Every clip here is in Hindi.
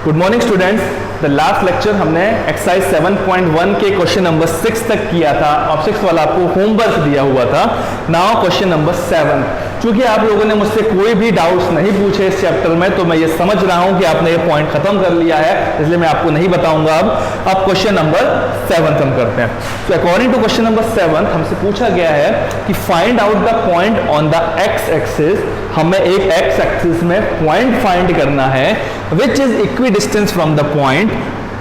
Good morning students. The last lecture हमने एक्सरसाइज 7.1 के क्वेश्चन नंबर 6 तक किया था और 6 वाला आपको होमवर्क दिया हुआ था। Now question number 7। चूंकि आप लोगों ने मुझसे कोई भी डाउट्स नहीं पूछे इस चैप्टर में, तो मैं ये समझ रहा हूं कि आपने ये पॉइंट खत्म कर लिया है, इसलिए मैं आपको नहीं बताऊंगा। अब क्वेश्चन नंबर 7 हम करते हैं। तो अकॉर्डिंग टू क्वेश्चन नंबर 7 हमसे पूछा गया है कि find out the point on the x axis. हमें एक एक्स एक्सिस में पॉइंट फाइंड करना है which is equidistance from the point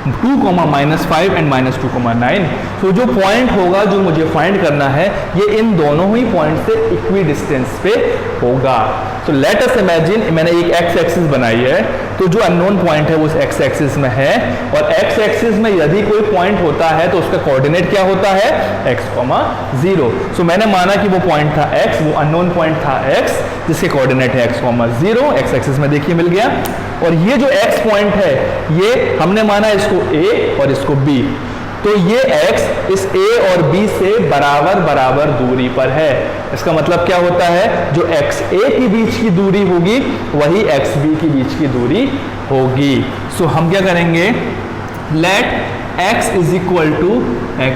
2, -5 and -2, 9। तो जो पॉइंट होगा जो मुझे फाइंड करना है ये इन दोनों ही पॉइंट से इक्वी डिस्टेंस पे होगा। तो लेट अस इमेजिन मैंने एक एक्स एक्सिस बनाई है, तो जो अननोन पॉइंट है वो उस एक्स एक्सिस में है, और एक्स एक्सिस में यदि कोई पॉइंट होता है तो उसका कोऑर्डिनेट क्या होता है x, 0। सो मैंने माना कि वो पॉइंट था x, वो अननोन पॉइंट था x जिसके कोऑर्डिनेट है x, 0। एक्स एक्सिस में देखिए मिल गया। और ये जो x पॉइंट है ये हमने माना इसको a और इसको b, तो ये x इस a और b से बराबर बराबर दूरी पर है। इसका मतलब क्या होता है, जो x a के बीच की दूरी होगी वही x b के बीच की दूरी होगी। सो हम क्या करेंगे, let x is equal to x,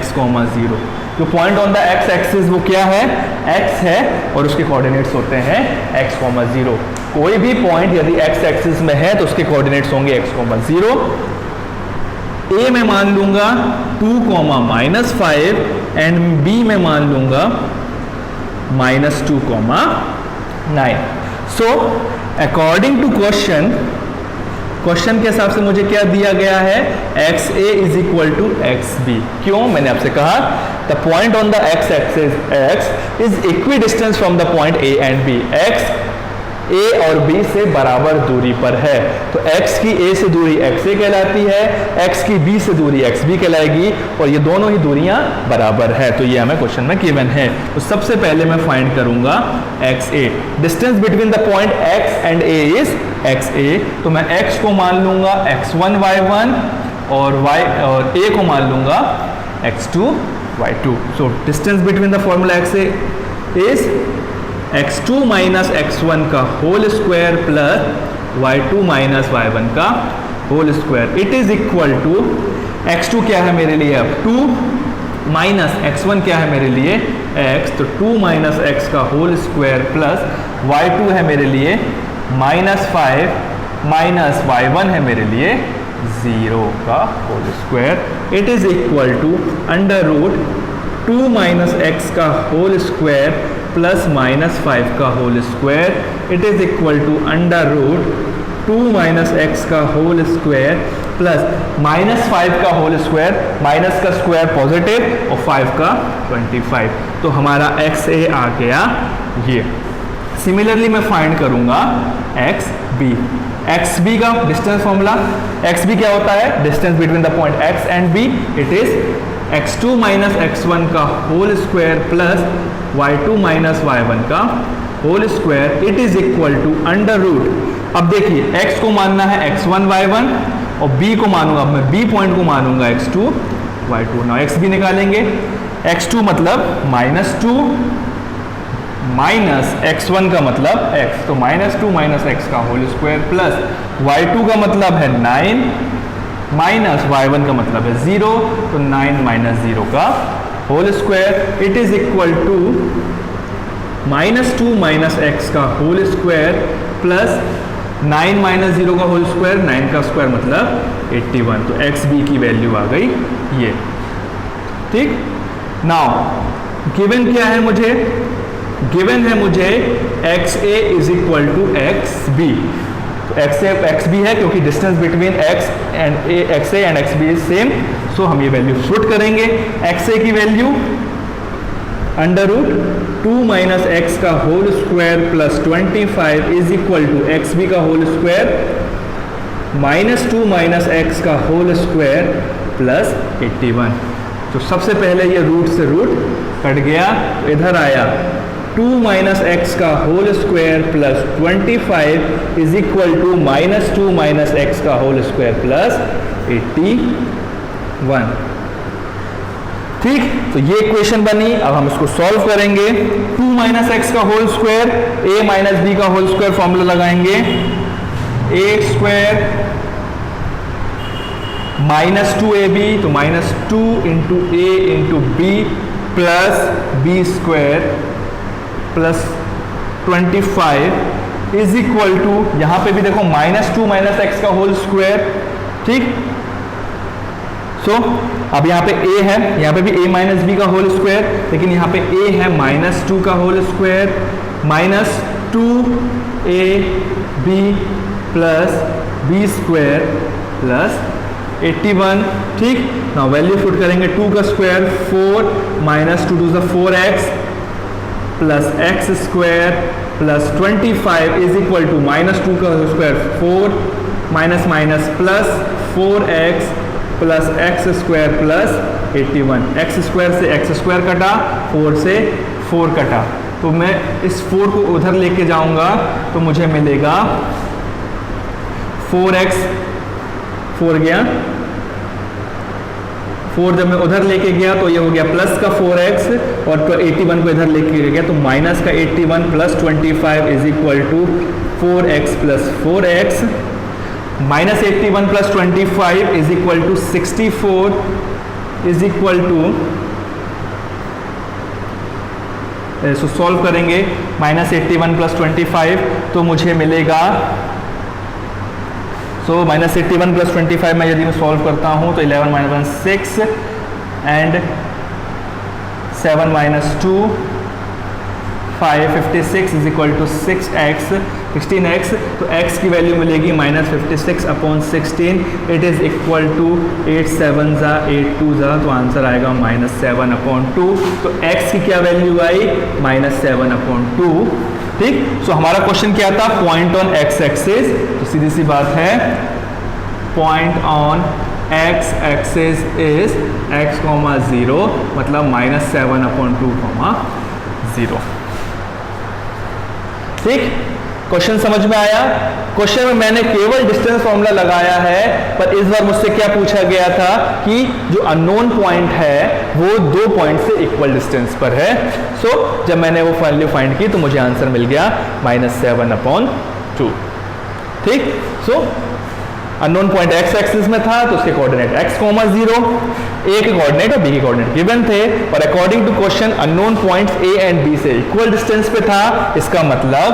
0। जो point on the x axis वो क्या है, x है, और उसके कोऑर्डिनेट्स होते हैं x, 0। कोई भी पॉइंट यदि x एक्सिस में है तो उसके कोऑर्डिनेट्स होंगे x, 0। a में मान लूंगा 2, -5 एंड b में मान लूंगा -2, 9। सो अकॉर्डिंग टू क्वेश्चन के हिसाब से मुझे क्या दिया गया है, X A is equal to x B. क्यों, मैंने आपसे कहा the point on the x axis X is equidistance from the point A and B. X A और बी से बराबर दूरी पर है, तो x की a से दूरी xa कहलाती है, x की b से दूरी xb कहलाएगी, और ये दोनों ही दूरियां बराबर है। तो ये हमें क्वेश्चन में गिवन है। तो सबसे पहले मैं फाइंड करूंगा xa। Distance between the point x and a is xa, तो मैं x को मान लूंगा x1 y1 और a को मान लूंगा x2 y2। So distance between the formula xa is x2 minus x1 का whole square plus y2 minus y1 का whole square. It is equal to x2 क्या है मेरे लिए, अब 2 माइनस x1 क्या है मेरे लिए x, तो 2 माइनस x का होल स्क्वायर प्लस y2 है मेरे लिए -5 माइनस y1 है मेरे लिए 0 का whole square. It is equal to under root 2 minus x का होल स्क्वायर प्लस -5 का whole square. It is equal to under root 2 minus x का होल स्क्वायर प्लस -5 का होल स्क्वायर, माइनस का स्क्वायर पॉजिटिव और 5 का 25। तो हमारा xa आ गया ये। सिमिलरली मैं फाइंड करूंगा xb। xb का डिस्टेंस फॉर्मूला, xb क्या होता है, distance between the point x and b। It is x2 minus x1 का whole square plus y2 minus y1 का whole square. It is equal to under root, अब देखिए x को मानना है x1 y1 और b को मानूंगा, मैं b पॉइंट को मानूंगा x2 y2। ना xb निकालेंगे, x2 मतलब -2 माइनस x1 का मतलब x, तो -2 माइनस x का होल स्क्वायर प्लस y2 का मतलब है 9 माइनस y1 का मतलब है 0, तो 9 माइनस 0 का whole square. It is equal to -2 minus x का होल स्क्वायर प्लस 9 माइनस 0 का होल स्क्वायर, 9 का स्क्वायर मतलब 81। तो xb की वैल्यू आ गई ये, ठीक। नाउ गिवन क्या है मुझे, गिवन है मुझे xa is equal to xb। xb है क्योंकि distance between xa and xb is same, so हम ये वैल्यू पुट करेंगे। xa की value under root 2 minus x का whole square plus 25 is equal to xb का होल स्क्वायर -2 माइनस x का होल स्क्वायर प्लस 81। तो सबसे पहले ये रूट से रूट कट गया, इधर आया 2 माइनस x का whole square plus 25 is equal to -2 minus x का होल स्क्वायर प्लस 81। ठीक, तो ये इक्वेशन बनी। अब हम इसको सॉल्व करेंगे। 2 माइनस एक्स का whole square, a minus b का होल स्क्वायर फॉर्मूला लगाएंगे। a स्क्वायर -2ab, तो -2 into a into b plus b square plus 25 is equal to, यहां पे भी देखो -2 माइनस एक्स का होल स्क्वायर, ठीक। सो अब यहाँ पे a है, यहाँ पे भी a माइनस बी का होल स्क्वायर, लेकिन यहाँ पे a है -2 का होल स्क्वायर -2ab plus b square plus 81, ठीक। ना वैल्यू पुट करेंगे, 2 का स्क्वायर 4 -2 2 = 4x plus x square plus 25 is equal to -2 का स्क्वायर 4 minus minus plus 4x plus x square plus 81, x square से एक्स स्क्वायर कटा, 4 से 4 कटा, तो मैं इस 4 को उधर लेके जाऊंगा तो मुझे मिलेगा 4x, 4 गया, 4 जब मैं उधर लेके गया तो ये हो गया प्लस का 4x और 81 को इधर लेके गया तो माइनस का 81 plus 25 is equal to 4x plus 4x minus 81 plus 25 is equal to 64 is equal to, इसको सॉल्व करेंगे, -81 प्लस 25 तो मुझे मिलेगा, सो -81 प्लस 25 में यदि मैं सॉल्व करता हूं तो 11 - 1 6 and 7 - 2 5 56 is equal to 16x, तो x की वैल्यू मिलेगी -56 upon 16, it is equal to 8 7 ज़ा 8 2 ज़ा, तो आंसर आएगा -7 अपॉन 2, तो x की क्या वैल्यू आई -7 अपॉन 2, ठीक। सो हमारा क्वेश्चन क्या था, पॉइंट ऑन x एक्सिस, तो सीधी सी बात है point on x axis is x, 0 मतलब -7 अपॉन 2, 0, ठीक। क्वेश्चन समझ में आया। क्वेश्चन में मैंने केवल डिस्टेंस फॉर्मूला लगाया है, पर इस बार मुझसे क्या पूछा गया था कि जो अननोन पॉइंट है वो 2 पॉइंट से इक्वल डिस्टेंस पर है। सो जब मैंने वो वैल्यू फाइंड की तो मुझे आंसर मिल गया -7 अपॉन 2, ठीक। So unknown point x axis में था तो उसके कोऑर्डिनेट x, 0, a के कोऑर्डिनेट और b के कोऑर्डिनेट गिवन थे, और according to question unknown points a and b से इक्वल डिस्टेंस पे था, इसका मतलब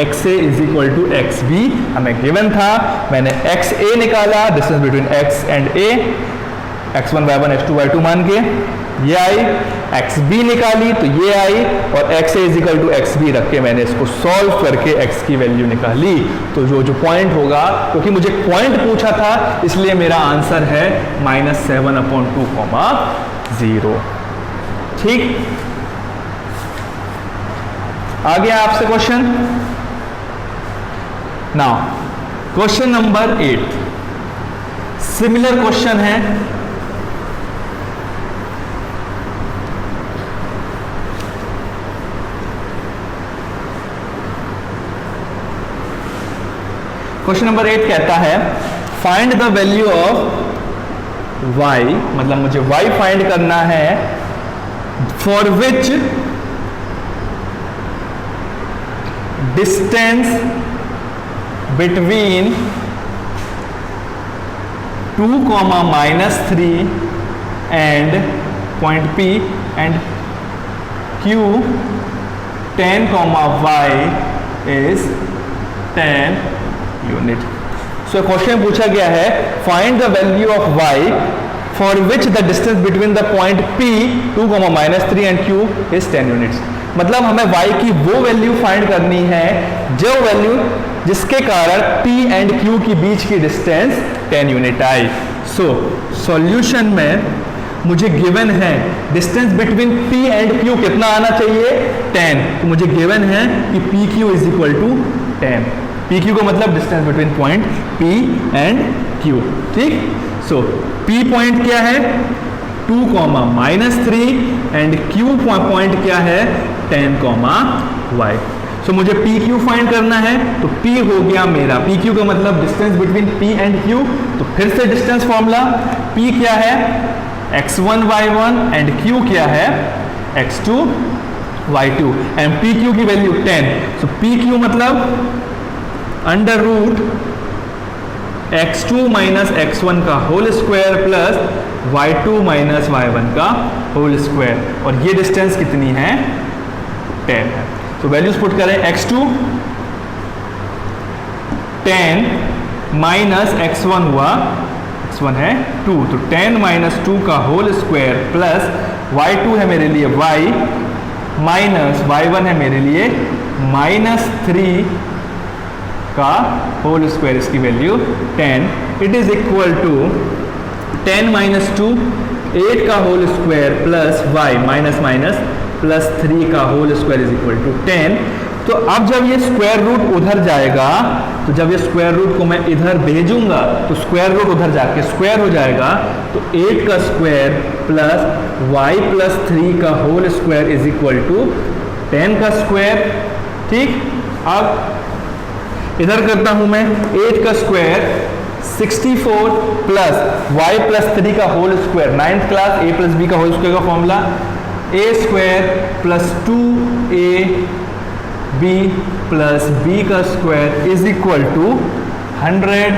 x a is equal to x b हमें गिवन था। मैंने x a निकाला, distance between x and a, x1 y1 x2 y2 मान के ये आई, एक्स बी निकाली तो ये आई, और x A is equal to x b रख के मैंने इसको सॉल्व करके एक्स की वैल्यू निकाली, तो जो पॉइंट होगा, क्योंकि मुझे पॉइंट पूछा था इसलिए मेरा आंसर है -7 अपॉन 2, 0, ठीक। आ गया आपसे question. Now question number 8 similar question है, क्वेश्चन नंबर 8 कहता है find the value of y, मतलब मुझे y फाइंड करना है, for which distance between 2, -3 and point P and Q 10, y is 10 unit. So question पूछा गया है find the value of y for which the distance between the point P 2, -3 and Q is 10 units. मतलब हमें y की वो वैल्यू फाइंड करनी है जो वैल्यू जिसके कारण P एंड Q के बीच की डिस्टेंस 10 यूनिट आई। सो सॉल्यूशन में मुझे गिवन है distance between P and Q कितना आना चाहिए, 10, तो मुझे गिवन है कि PQ is equal to 10। PQ का मतलब distance between point P and Q, ठीक। सो P पॉइंट क्या है 2, -3 एंड Q पॉइंट क्या है 10, y। सो मुझे PQ फाइंड करना है, तो P हो गया मेरा, PQ का मतलब distance between P and Q, तो फिर से डिस्टेंस फॉर्मूला, P क्या है x1 y1 एंड Q क्या है x2 y2 एंड PQ की वैल्यू 10। सो PQ मतलब under root x2 minus x1 का whole square plus y2 minus y1 का होल स्क्वायर, और ये डिस्टेंस कितनी है 10 है। तो वैल्यूज पुट करें, x2 10 माइनस x1 हुआ, x1 है 2, तो 10 माइनस 2 का होल स्क्वायर प्लस y2 है मेरे लिए y माइनस y1 है मेरे लिए माइनस 3 का होल स्क्वायर, इसकी value 10, it is equal to 10 minus 2 8 का whole square plus y minus minus plus 3 का whole square is equal to 10। तो अब जब ये स्क्वायर रूट उधर जाएगा, तो जब ये स्क्वायर रूट को मैं इधर भेजूंगा तो स्क्वायर रूट उधर जाके स्क्वायर हो जाएगा, तो 8 का स्क्वायर प्लस y प्लस 3 का whole square is equal to 10 का स्क्वायर। ठीक, अब इधर करता हूं मैं 8 का स्क्वायर 64 प्लस y प्लस 3 का whole square, 9th class a plus b का होल स्क्वायर का formula, a square plus 2ab plus b का square is equal to 100।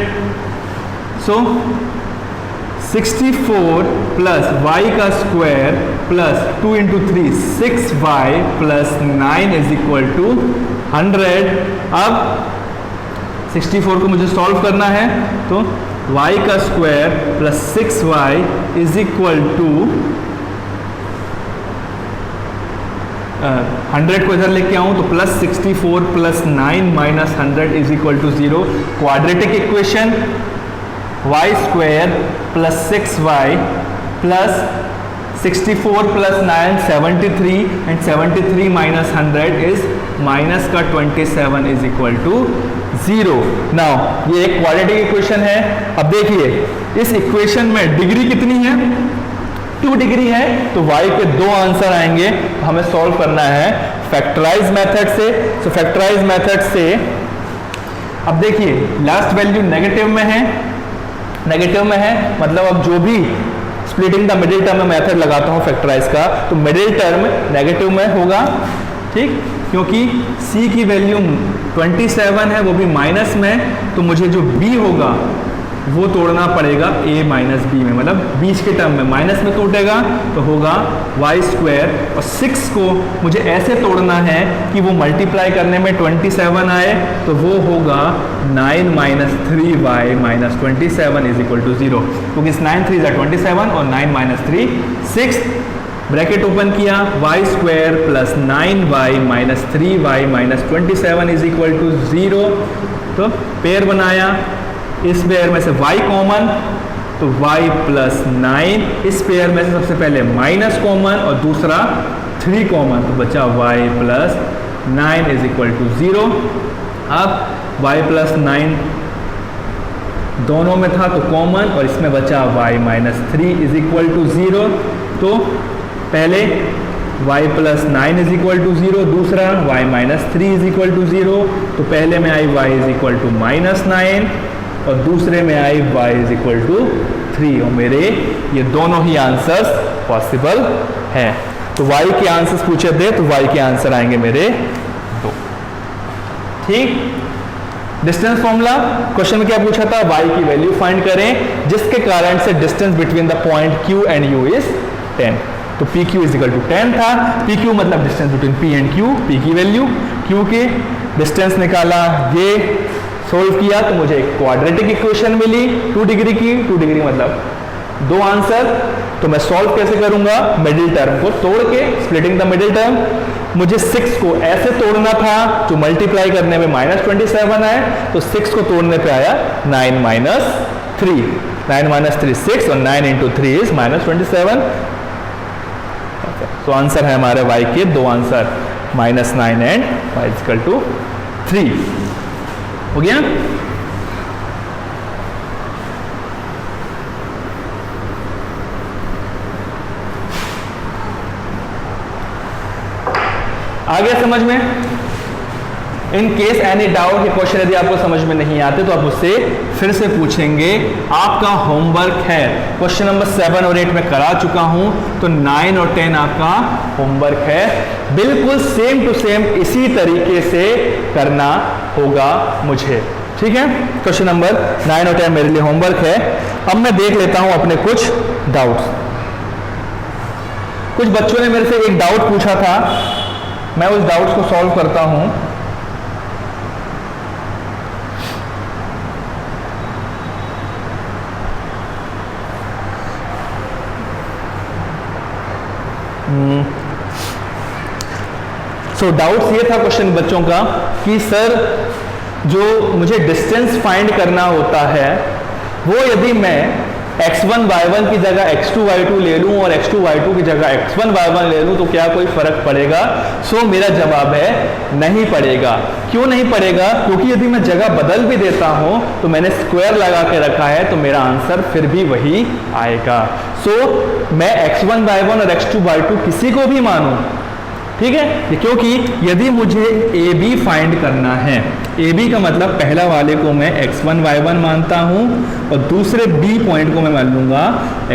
So 64 plus y का square plus 2 into 3 6y plus 9 is equal to 100। अब 64 को मुझे सॉल्व करना है, तो y का square plus 6y is equal to 100 को इधर लेके आऊं तो plus 64 plus 9 minus 100 is equal to 0। Quadratic equation y square plus 6y plus 64 plus 9 73 and 73 minus 100 is minus का 27 इज इक्वल टू 0। नाउ ये एक क्वाड्रेटिक इक्वेशन है। अब देखिए इस इक्वेशन में डिग्री कितनी है, 2 डिग्री है, तो y के 2 आंसर आएंगे। तो हमें सॉल्व करना है फैक्टराइज मेथड से। तो फैक्टराइज मेथड से अब देखिए लास्ट वैल्यू नेगेटिव में है, नेगेटिव में है मतलब अब जो भी स्प्लिटिंग द मिडिल टर्म में मेथड लगाता हूं फैक्टराइज का, तो मिडिल टर्म नेगेटिव में होगा। ठीक, क्योंकि c की वैल्यू 27 है, वो भी माइनस में, तो मुझे जो b होगा वो तोड़ना पड़ेगा a माइनस b में, मतलब बीच के टर्म में माइनस में टूटेगा तो होगा y स्क्वायर, और 6 को मुझे ऐसे तोड़ना है कि वो मल्टीप्लाई करने में 27 आए, तो वो होगा 9 minus 3y minus 27 is equal to 0, क्योंकि 9 3 is 27 और 9 माइनस 3 6, ब्रैकेट ओपन किया, y square plus 9y minus 3y minus 27 is equal to 0। तो पेयर बनाया, इस पेयर में से y कॉमन, तो y प्लस 9, इस पेयर में से सबसे पहले माइनस कॉमन और दूसरा 3 कॉमन, तो बचा y plus 9 is equal to 0। अब y प्लस 9 दोनों में था तो कॉमन, और इसमें बचा y minus 3 is equal to 0। तो पहले y plus 9 is equal to 0, दूसरा y minus 3 is equal to 0। तो पहले में आई y is equal to minus 9 और दूसरे में आई y इज इक्वल टू 3, और मेरे ये दोनों ही आंसर्स पॉसिबल हैं। तो y के आंसर्स पूछे थे तो y के आंसर आएंगे मेरे 2। ठीक, डिस्टेंस फॉर्मूला क्वेश्चन में क्या पूछा था, y की वैल्यू फाइंड करें जिसके कारण से distance between the point q and u is 10। तो PQ इज इक्वल टू 10 था, PQ मतलब distance between P and Q, P की वैल्यू, Q के डिस्टेंस निकाला, ये सोल्व किया तो मुझे एक क्वाड्रेटिक इक्वेशन मिली 2 डिग्री की, 2 डिग्री मतलब 2 आंसर। तो मैं सॉल्व कैसे करूंगा, मिडिल टर्म को तोड़ के, स्प्लिटिंग द मिडिल टर्म। मुझे 6 को ऐसे तोड़ना था जो मल्टीप्लाई करने में माइनस 27 आए, तो 6 को तोड़ने पे आया 9 माइनस 3, 9 माइनस 3 6 और 9 इंटू 3 इज माइनस 27। तो आंसर है हमारे y के 2 answer, minus 9 and y equal to 3। हो गया। आ गया समझ में। इन केस एनी डाउट के क्वेश्चन यदि आपको समझ में नहीं आते तो आप उससे फिर से पूछेंगे। आपका होमवर्क है, क्वेश्चन नंबर 7 और 8 में करा चुका हूं, तो 9 और 10 आपका होमवर्क है। बिल्कुल सेम टू सेम इसी तरीके से करना होगा मुझे। ठीक है, क्वेश्चन नंबर 9 और 10 मेरे लिए होमवर्क है। अब मैं देख लेता हूं अपने कुछ डाउट्स। कुछ बच्चों ने मेरे से एक डाउट पूछा था, मैं उस डाउट्स को सॉल्व करता हूं। सो डाउट्स ये था क्वेश्चन बच्चों का कि सर जो मुझे डिस्टेंस फाइंड करना होता है वो यदि मैं x1 y1 की जगह x2 y2 ले लूं और x2 y2 की जगह x1 y1 ले लूं तो क्या कोई फर्क पड़ेगा? सो मेरा जवाब है नहीं पड़ेगा। क्यों नहीं पड़ेगा? क्योंकि यदि मैं जगह बदल भी देता हूं तो मैंने स्क्वायर लगा के रखा है तो मेरा आंसर फिर भी वही आएगा। सो मैं x1 y1 और x2 y2 किसी को भी मानूं, ठीक है, क्योंकि यदि मुझे ए बी फाइंड करना है, ए बी का मतलब पहला वाले को मैं x1 y1 मानता हूं और दूसरे बी पॉइंट को मैं मान लूंगा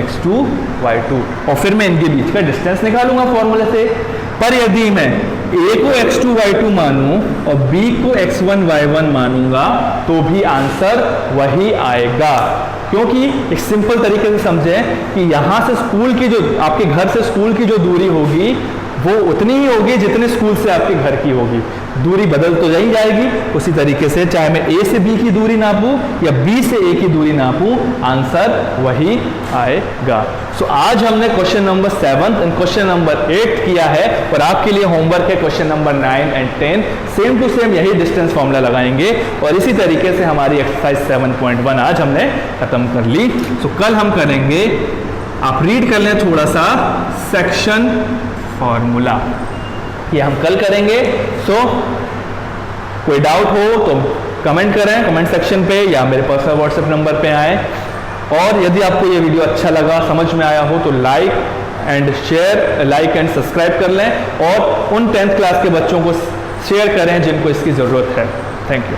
x2 y2 और फिर मैं इनके बीच का डिस्टेंस निकालूंगा फॉर्मूले से। पर यदि मैं ए को x2 y2 मानूं और बी को x1 y1 मानूंगा तो भी आंसर वही आएगा। क्योंकि एक सिंपल तरीके से समझें कि यहां से स्कूल की जो आपके घर से स्कूल की जो दूरी होगी वो उतनी ही होगी जितने स्कूल से आपके घर की होगी। दूरी बदल तो नहीं जाएगी। उसी तरीके से चाहे मैं ए से बी की दूरी नापूं या बी से ए की दूरी नापूं, आंसर वही आएगा। सो आज हमने question number 7 and question number 8 किया है और आपके लिए होमवर्क है question number 9 and 10। Same to same यही डिस्टेंस फॉर्मूला लगाएंगे और इसी तरीके से हमारी एक्सरसाइज 7.1 आज हमने खत्म कर ली। सो कल हम करेंगे, आप रीड कर लें थोड़ा सा, सेक्शन फॉर्मूला, ये हम कल करेंगे। सो कोई डाउट हो तो कमेंट करें कमेंट सेक्शन पे या मेरे पर्सनल व्हाट्सएप नंबर पे आएँ। और यदि आपको ये वीडियो अच्छा लगा, समझ में आया हो तो like and share, like and subscribe कर लें और उन 10th क्लास के बच्चों को शेयर करें जिनको इसकी ज़रूरत है। Thank you.